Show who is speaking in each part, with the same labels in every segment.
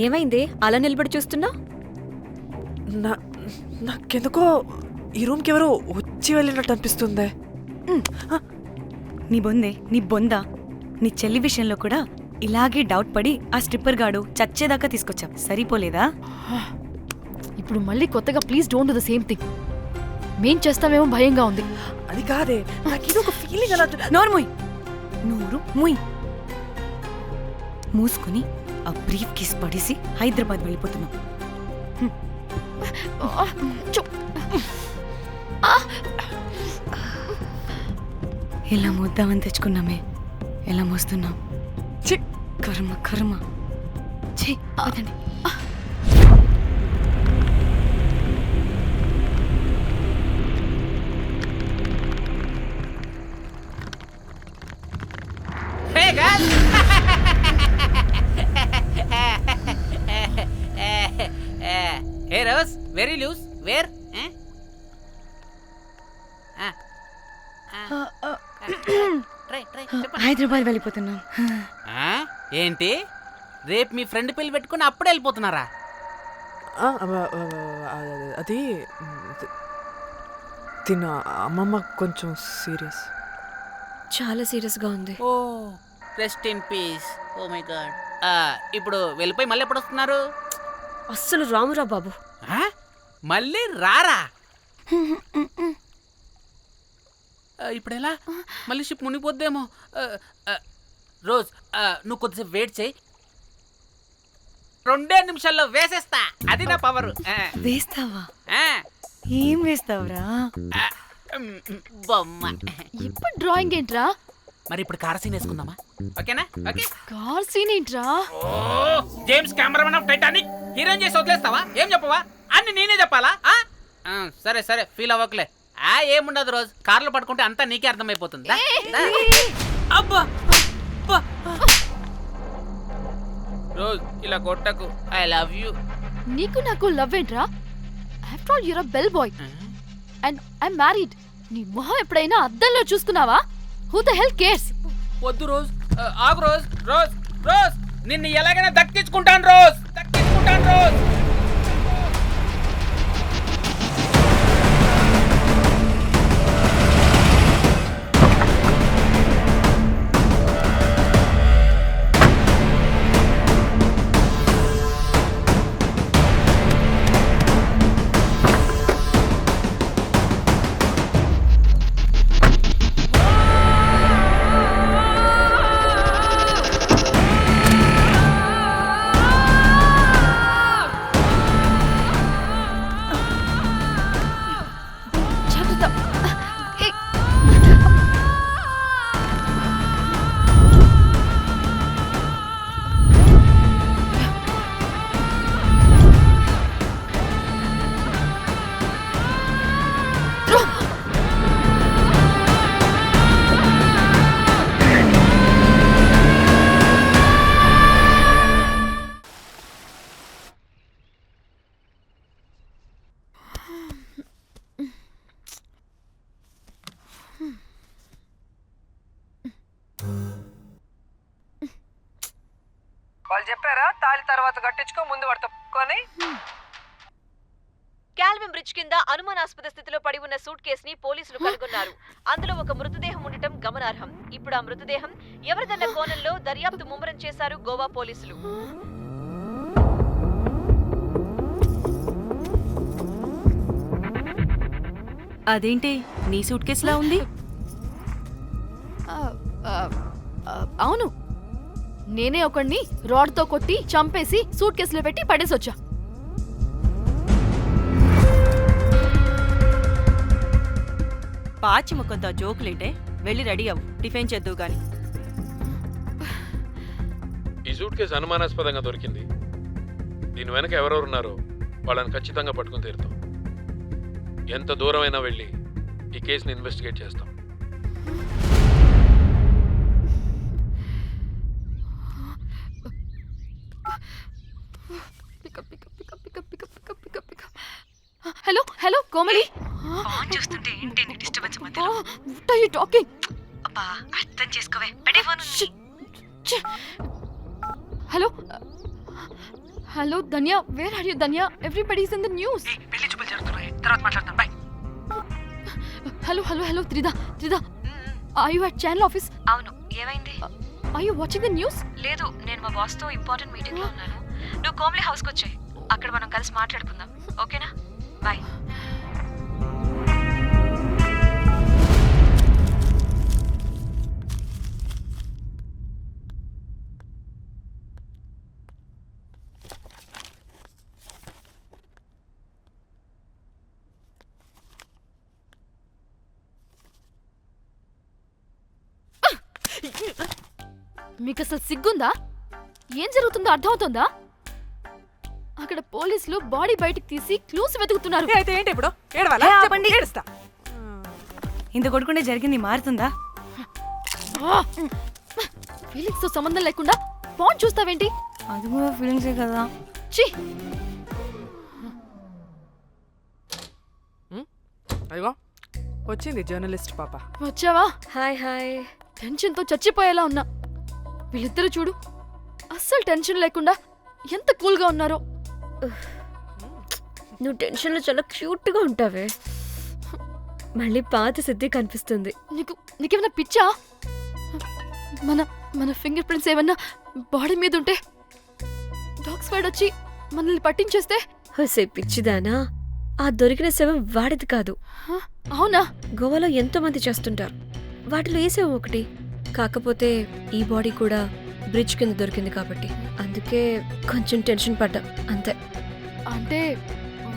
Speaker 1: ఏమైంది అలా నిలబడి చూస్తున్నా?
Speaker 2: నాకెందుకో ఈ రూమ్కి ఎవరో వచ్చి వెళ్ళినట్టు అనిపిస్తుంది.
Speaker 3: నీ బొందా నీ చెల్లి విషయంలో కూడా ఇలాగే డౌట్ పడి ఆ స్ట్రిప్పర్ గాడు చచ్చేదాకా తీసుకొచ్చాం. సరిపోలేదా?
Speaker 4: ఇప్పుడు మళ్ళీ కొత్తగా please don't do the same thing. మేం చేస్తామేమో భయంగా ఉంది.
Speaker 2: అది కాదే, నాకేదో ఒక ఫీలింగ్ అలా.
Speaker 3: నోరు ముయ్. మూసుకుని ఆ బ్రీఫ్ కేస్ పడేసి హైదరాబాద్ వెళ్ళిపోతున్నాం. ఎలా మోద్దామని తెచ్చుకున్నామే, ఎలా మోస్తున్నాం. కర్మ కర్మ. అదండి.
Speaker 5: Hey Rose, very loose. Where? Try.
Speaker 3: Hyderabad వెళ్ళిపోతున్నాం.
Speaker 5: ఏంటి రేపు మీ ఫ్రెండ్ పెళ్లి పెట్టుకుని అప్పుడే వెళ్ళిపోతున్నారా?
Speaker 2: అది తిన్న అమ్మమ్మ కొంచెం సీరియస్.
Speaker 1: చాలా సీరియస్గా ఉంది.
Speaker 5: Oh rest in peace. Oh my god. ఇప్పుడు వెళ్ళిపోయి మళ్ళీ ఎప్పుడు వస్తున్నారు?
Speaker 1: అస్సలు రామురా బాబు.
Speaker 5: మళ్ళీ రారా? ఇప్పుడు ఎలా? మళ్ళీ షిప్ మునిగిపోద్దేమో. రోజ్ నువ్వు కొద్దిసేపు వెయిట్ చేయి, 2 నిమిషాల్లో వేసేస్తా. అది నా పవర్.
Speaker 3: వేస్తావా? ఏం వేస్తావురా?
Speaker 5: బొమ్మ.
Speaker 4: ఇప్పుడు డ్రాయింగ్ ఏంట్రా?
Speaker 5: మరి ఇప్పుడు కార్ సీన్ వేసుకుందామా? ఓకేనా? ఓకే.
Speaker 4: కార్ సీన్ ఏంట్రా?
Speaker 5: James Cameron of Titanic heroine చేసి వదిలేస్తావా? ఏం చెప్పవా? అన్ని నేనే చెప్పాలా? సరే ఫీల్ అవ్వకలే. ఏముండదు రోజు, కార్లో పట్టుకుంటే అంతా నీకే అర్థమైపోతుంది. అబ్బా రోజ్ ఇలా కొట్టకు. I love you.
Speaker 4: నీకు నాకు లవ్ ఏంట్రా? After all you're a bell boy and I married. నీ మొహం ఎప్పుడైనా అద్దంలో చూసుకున్నావా? Who the hell cares?
Speaker 5: వద్దు రోజ్, ఆగు రోజ్. రోజ్ నిన్ను ఎలాగైనా దక్కించుకుంటాను రోజ్.
Speaker 2: వాళ్ళు చెప్పారా తాళి తర్వాత కట్టించుకో, ముందు పట్టుకొని.
Speaker 6: కాల్విన్ బ్రిడ్జ్ కింద అనుమానాస్పద స్థితిలో పడి ఉన్న సూట్ కేసుని పోలీసులు కనుగొన్నారు. అందులో ఒక మృతదేహం ఉండటం గమనార్హం. ఇప్పుడు ఆ మృతదేహం ఎవరిదన్న కోణంలో దర్యాప్తు ముమ్మరం చేశారు గోవా పోలీసులు.
Speaker 3: అదేంటి నీ సూట్ కేసులా ఉంది?
Speaker 4: అవును, నేనే ఒకడిని రాడ్తో కొట్టి చంపేసి సూట్ కేసులో పెట్టి పడేసొచ్చా.
Speaker 3: పాచి ముఖంతో జోకులేంటే వెళ్ళి రెడీ అవ్వు, టిఫిన్ చేద్దువు గాని.
Speaker 7: ఈ సూట్ కేసు అనుమానాస్పదంగా దొరికింది. దీని వెనక ఎవరెవరున్నారో వాళ్ళని ఖచ్చితంగా పట్టుకుని తీరుతాం. ఎంత దూరమైనా వెళ్ళి ఈ కేసుని ఇన్వెస్టిగేట్ చేస్తాం.
Speaker 4: హలో కోమలి.
Speaker 3: ఫోన్ చూస్తుంటే ఏంటి నీ డిస్టర్బెన్స్ మధ్యలో?
Speaker 4: What are you talking?
Speaker 3: అబ్బా అర్థం చేసుకోవే, పెట్టే phone.
Speaker 4: Hello hello Dhanya, where are you Dhanya? Everybody is in the news.
Speaker 2: పెళ్లి చూపులు జరుగుతున్నాయి, తర్వాత మాట్లాడతాం. Bye.
Speaker 4: Hello hello hello Trida, Trida, are you at channel office?
Speaker 1: అవును, ఏమైంది?
Speaker 4: Are you watching the news?
Speaker 1: లేదు, నేను మా బాస్తో ఇంపార్టెంట్ మీటింగ్లో ఉన్నాను. నువ్వు కోమ్లీ హౌస్కి వచ్చాయి, అక్కడ మనం కలిసి మాట్లాడుకుందాం, ఓకేనా? బాయ్.
Speaker 4: మీకు అసలు సిగ్గుందా? ఏం జరుగుతుందో అర్థమవుతుందా? అక్కడ పోలీసులు బాడీ బయటికి తీసి క్లూస్ వెతుకుతున్నారు.
Speaker 2: అయితే ఏంటి ఇప్పుడు? ఏడవాలా?
Speaker 3: ఏ,
Speaker 2: చెప్పు,
Speaker 3: ఆపండి.
Speaker 2: ఏడుస్తా.
Speaker 3: ఇంత కొట్టుకుంటే జరిగింది మారుతుందా?
Speaker 4: ఫీలింగ్స్ తో సంబంధం లేకుండా ఫోన్ చూస్తావేంటి?
Speaker 3: అది కూడా ఫీలింగ్సే కదా.
Speaker 4: ఛీ!
Speaker 2: అదిగో వచ్చింది జర్నలిస్ట్ పాప.
Speaker 4: వచ్చావా?
Speaker 1: Hi hi.
Speaker 4: టెన్షన్ తో చచ్చిపోయేలా ఉన్నా. వీళ్ళిద్దరూ చూడు, అస్సలు టెన్షన్ లేకుండా ఎంత కూల్ గా ఉన్నారో.
Speaker 1: నువ్వు టెన్షన్లో చాలా క్యూట్గా ఉంటావే. మళ్ళీ పాత సిద్ధి కనిపిస్తుంది.
Speaker 4: నీకేమైనా పిచ్చా? మన మన ఫింగర్ ప్రింట్స్ ఏమన్నా బాడీ మీద ఉంటే డాగ్ స్క్వాడ్ వచ్చి మనల్ని పట్టించేస్తే?
Speaker 1: హోసే పిచ్చిదానా, ఆ దొరికిన శవం వాడిది కాదు.
Speaker 4: అవునా?
Speaker 1: గోవాలో ఎంతో మంది చేస్తుంటారు, వాటిలో ఏ శవం ఒకటి. కాకపోతే ఈ బాడీ కూడా బ్రిడ్జ్ కింద దొరికింది కాబట్టి అందుకే కొంచెం టెన్షన్ పడ్డా, అంతే.
Speaker 4: అంటే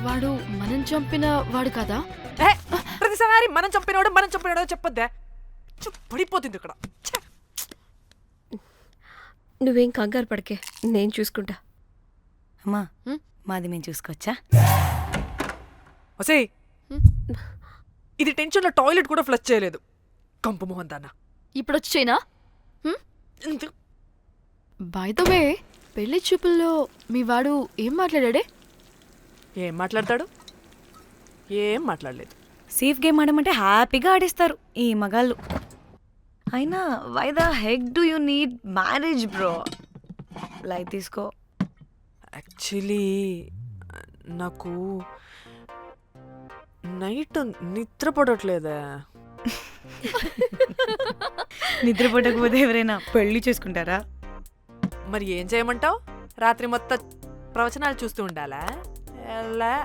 Speaker 4: వాడు మనం చంపిన వాడు కదా?
Speaker 2: ప్రతిసారి మనం చంపినోడో చెప్పొద్దే, పడిపోతుంది ఇక్కడ. ఛే!
Speaker 1: నువ్వేం కంగారు పడకే, నేను చూసుకుంటా.
Speaker 3: అమ్మా, మాది మేము చూసుకోవచ్చా?
Speaker 2: ఒసేయ్, ఇది టెన్షన్లో టాయిలెట్ కూడా ఫ్లష్ చేయలేదు. కంపు మోహన్ దాన్న.
Speaker 4: ఇప్పుడు వచ్చి చేయనా? బై ద వే, పెళ్లి చూపుల్లో మీ వాడు ఏం మాట్లాడాడే?
Speaker 2: ఏం మాట్లాడతాడు? ఏం మాట్లాడలేదు.
Speaker 3: సేఫ్ గేమ్ ఆడమంటే హ్యాపీగా ఆడిస్తారు ఈ మగాళ్ళు. అయినా why the heck do you need marriage bro? Light తీసుకో.
Speaker 2: యాక్చువల్లీ నాకు నైట్ నిద్ర పడట్లేదా?
Speaker 3: నిద్రపోటకపోతే ఎవరైనా పెళ్లి చేసుకుంటారా?
Speaker 2: మరి ఏం చేయమంటావు? రాత్రి మొత్తం ప్రవచనాలు చూస్తూ ఉండాలా?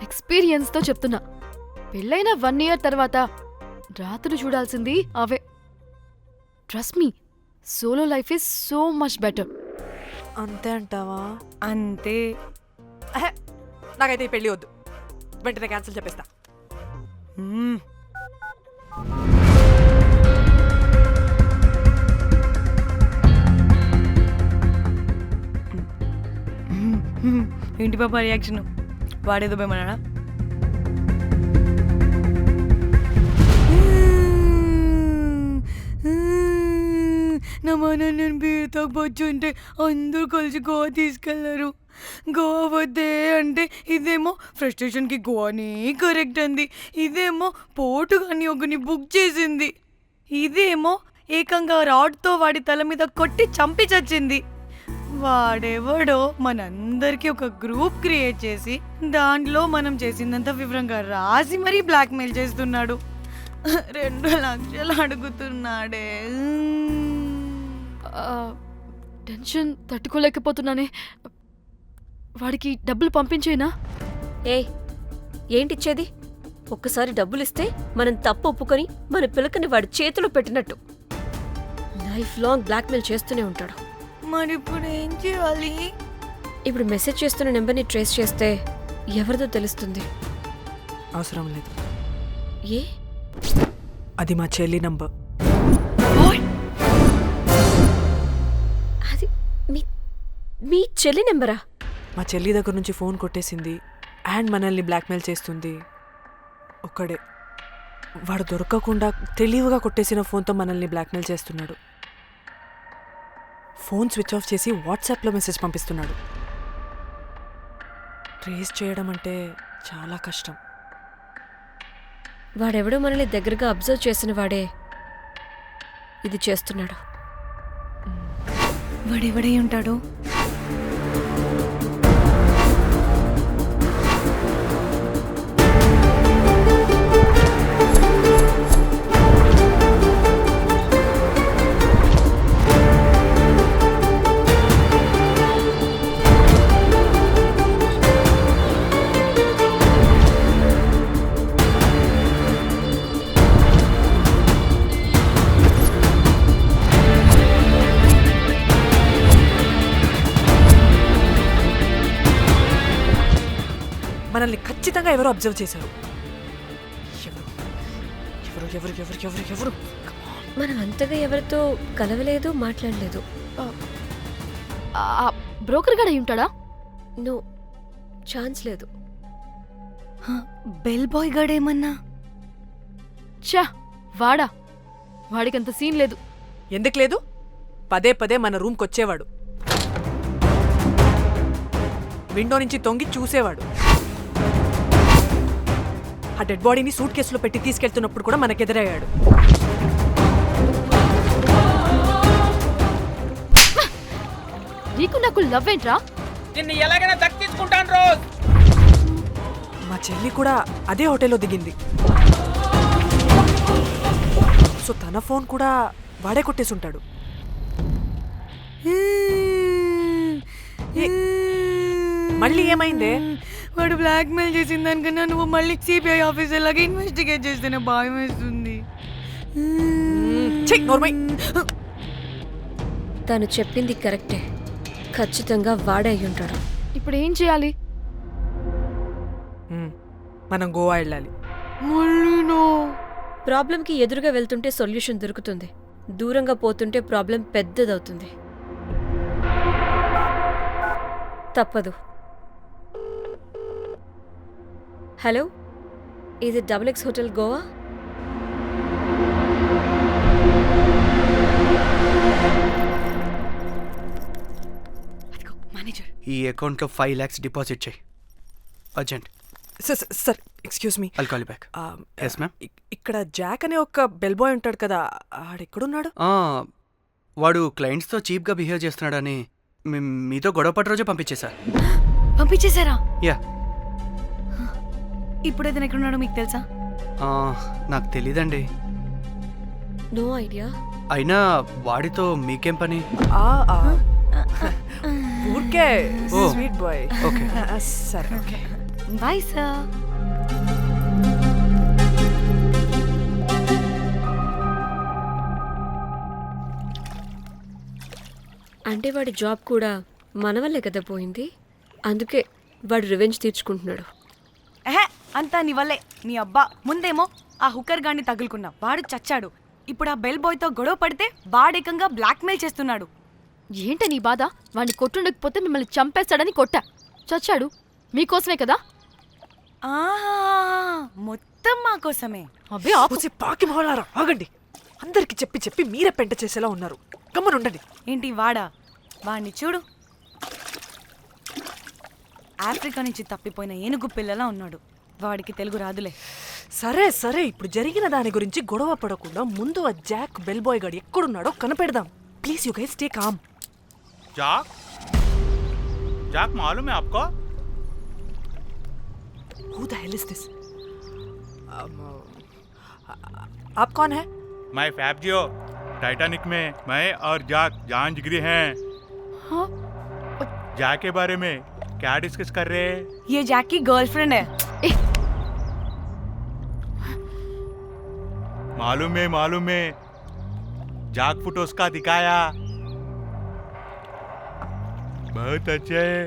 Speaker 4: ఎక్స్పీరియన్స్ తో చెప్తున్నా, పెళ్ళైన 1 year తర్వాత రాత్రి చూడాల్సింది అవే. Trust me, solo life is so much better.
Speaker 2: అంతే అంటావా?
Speaker 3: అంతే.
Speaker 2: నాకైతే ఈ పెళ్ళి వద్దు, వెంటనే క్యాన్సిల్ చెప్పేస్తా.
Speaker 3: ఏంటి పాప రియాక్షన్? వాడేదో భయమన్నాడా? నా మన నేను బీరుతో వచ్చుంటే అందరూ కలిసి గోవా తీసుకెళ్లారు. గోవా వద్దే అంటే ఇదేమో ఫ్రస్ట్రేషన్కి గోవానే కరెక్ట్ అంది, ఇదేమో పోటు కానీ ఒకని బుక్ చేసింది, ఇదేమో ఏకంగా రాడ్తో వాడి తల మీద కొట్టి చంపి చచ్చింది. వాడెవడో మనందరికీ ఒక గ్రూప్ క్రియేట్ చేసి దాంట్లో మనం చేసిందంత వివరంగా రాసి మరీ బ్లాక్మెయిల్ చేస్తున్నాడు. 2 లక్షలు అడుగుతున్నాడే.
Speaker 4: టెన్షన్ తట్టుకోలేకపోతున్నానే. వాడికి డబ్బులు పంపించేనా?
Speaker 1: ఏంటిచ్చేది? ఒక్కసారి డబ్బులిస్తే మనం తప్పు ఒప్పుకొని మన పిలకని వాడి చేతిలో పెట్టినట్టు. లైఫ్ లాంగ్ బ్లాక్మెయిల్ చేస్తూనే ఉంటాడు.
Speaker 3: మరి ఇప్పుడు ఏం చేయాలి?
Speaker 1: ఇప్పుడు మెసేజ్ చేస్తున్న నెంబర్ని ట్రేస్ చేస్తే ఎవరిదో తెలుస్తుంది.
Speaker 2: అవసరం లేదు,
Speaker 1: ఏ?
Speaker 2: అది మా చెల్లి నంబర్.
Speaker 1: అది మీ చెల్లి నెంబరా?
Speaker 2: మా చెల్లి దగ్గర నుంచి ఫోన్ కొట్టేసింది అండ్ మనల్ని బ్లాక్మెయిల్ చేస్తుంది. ఒక్కడే, వాడు దొరకకుండా తెలివిగా కొట్టేసిన ఫోన్తో మనల్ని బ్లాక్మెయిల్ చేస్తున్నాడు. ఫోన్ స్విచ్ ఆఫ్ చేసి వాట్సాప్లో మెసేజ్ పంపిస్తున్నాడు. ట్రేస్ చేయడం అంటే చాలా కష్టం.
Speaker 1: వాడెవడో మనల్ని దగ్గరగా అబ్జర్వ్ చేసిన వాడే ఇది చేస్తున్నాడు.
Speaker 3: వాడెవడై ఉంటాడు?
Speaker 2: మనల్ని ఖచ్చితంగా ఎవరో అబ్జర్వ్ చేశారు. ఎవరు ఎవరు ఎవరు ఎవరు ఎవరు ఎవరు
Speaker 1: మనం అంతగా ఎవరితో కలవలేదు, మాట్లాడలేదు.
Speaker 4: బ్రోకర్ గడ ఉంటాడా?
Speaker 1: నో, ఛాన్స్ లేదు.
Speaker 3: బెల్ బాయ్ గాడేమన్నా?
Speaker 4: చా, వాడా? వాడికంత సీన్ లేదు.
Speaker 2: ఎందుకు లేదు? పదే పదే మన రూమ్కి వచ్చేవాడు, విండో నుంచి తొంగి చూసేవాడు. ఆ డెడ్ బాడీని సూట్ కేసులో పెట్టి తీసుకెళ్తున్నప్పుడు కూడా మనకెదురయ్యాడు.
Speaker 4: నీకు నాకు లవ్ ఏంట్రా?
Speaker 5: నిన్ను ఎలాగైనా దక్కించుకుంటాను రోజ్.
Speaker 2: మా చెల్లి కూడా అదే హోటల్లో దిగింది. సో తన ఫోన్ కూడా వాడే కొట్టేసుంటాడు. మళ్ళీ ఏమైందే?
Speaker 3: వాడు బ్లాక్ మెయిల్ చేసిన దానికన్నా నువ్వు మళ్ళీ సిబిఐ ఆఫీసర్ లాగా ఇన్వెస్టిగేట్ చేస్తేనే భయం వేస్తుంది.
Speaker 1: తను చెప్పింది కరెక్టే, ఖచ్చితంగా వాడే అయి ఉంటాడు.
Speaker 4: ఇప్పుడు ఏం చేయాలి?
Speaker 2: మనం గోవా వెళ్ళాలి.
Speaker 1: ప్రాబ్లంకి ఎదురుగా వెళ్తుంటే సొల్యూషన్ దొరుకుతుంది, దూరంగా పోతుంటే ప్రాబ్లం పెద్దదవుతుంది. తప్పదు. హలో, ఇది XX హోటల్ గోవా?
Speaker 3: మేనేజర్,
Speaker 8: ఈ అకౌంట్లో 5 lakhs డిపాజిట్ చేయి, urgent.
Speaker 2: Sir excuse me.
Speaker 8: I'll call back. Yes ma'am.
Speaker 2: ఇక్కడ జాక్ అనే ఒక బెల్ బాయ్ ఉంటాడు కదా, ఆడెక్కడున్నాడు?
Speaker 8: వాడు క్లయింట్స్తో చీప్గా బిహేవ్ చేస్తున్నాడని మీతో గొడవ పట్ట రోజే
Speaker 3: పంపించేశారా?
Speaker 8: యా.
Speaker 3: ఇప్పుడు అతను ఎక్కడున్నాడో మీకు తెలుసా?
Speaker 8: నాకు తెలీదండి.
Speaker 1: No idea.
Speaker 8: అయినా వాడితో మీకేం పని?
Speaker 2: ఊరికే
Speaker 8: ఓ.
Speaker 2: Sweet boy.
Speaker 8: ఓకే.
Speaker 2: సరే, ఓకే.
Speaker 3: Bye sir.
Speaker 1: అంటే వాడి జాబ్ కూడా మన వల్లే కదా పోయింది, అందుకే వాడు రివెంజ్ తీర్చుకుంటున్నాడు.
Speaker 3: అంతా నీ వల్లే. నీ అబ్బా ముందేమో ఆ హుకర్ గాన్ని తగులుకున్నా, వాడు చచ్చాడు. ఇప్పుడు ఆ బెల్ బాయ్తో గొడవ పడితే వాడేకంగా బ్లాక్మెయిల్ చేస్తున్నాడు.
Speaker 4: ఏంట నీ బాధ? వాడిని కొట్టుండకపోతే మిమ్మల్ని చంపేస్తాడని కొట్టా. చచ్చాడు మీకోసమే కదా?
Speaker 3: మొత్తం మా కోసమే.
Speaker 4: అబ్బే ఆపు.
Speaker 2: పాకి మొహలారా, ఆగండి. అందరికి చెప్పి చెప్పి మీరే పెంట చేసేలా ఉన్నారు. గమ్మనుండండి.
Speaker 3: ఏంటి వాడా? వాడిని చూడు, ఆఫ్రికా నుంచి తప్పిపోయిన ఏనుగు పిల్లలా ఉన్నాడు. వాడికి తెలుగు రాదులే.
Speaker 2: సరే సరే, ఇప్పుడు జరిగిన దాని గురించి గొడవ పడకుండా ముందు ఆ జాక్ బెల్ బాయ్ గాడు ఎక్కడున్నాడో కనిపెడదాం. Please you guys stay calm.
Speaker 9: जाक मालूम है आपको?
Speaker 2: Who the hell is this? आप कौन है?
Speaker 9: मैं फैब्जियो। टाइटैनिक में मैं और जाक जान जिगरी हैं।
Speaker 4: हाँ?
Speaker 9: जाक के बारे में क्या डिस्कस कर रहे हैं?
Speaker 3: ये जैक की गर्लफ्रेंड है।
Speaker 9: मालूम है जाक फोटोस का दिखाया, बहुत अच्छे है।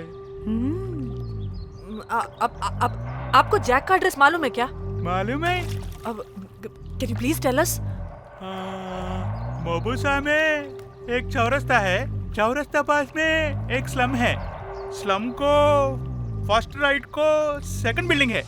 Speaker 2: आपको जैक का एड्रेस मालूम है क्या?
Speaker 9: मालूम है।
Speaker 2: Can you please tell us?
Speaker 9: मोबुसा में एक चौरस्ता है, चौरस्ता पास में एक स्लम है, स्लम को फर्स्ट राइट को सेकंड बिल्डिंग है।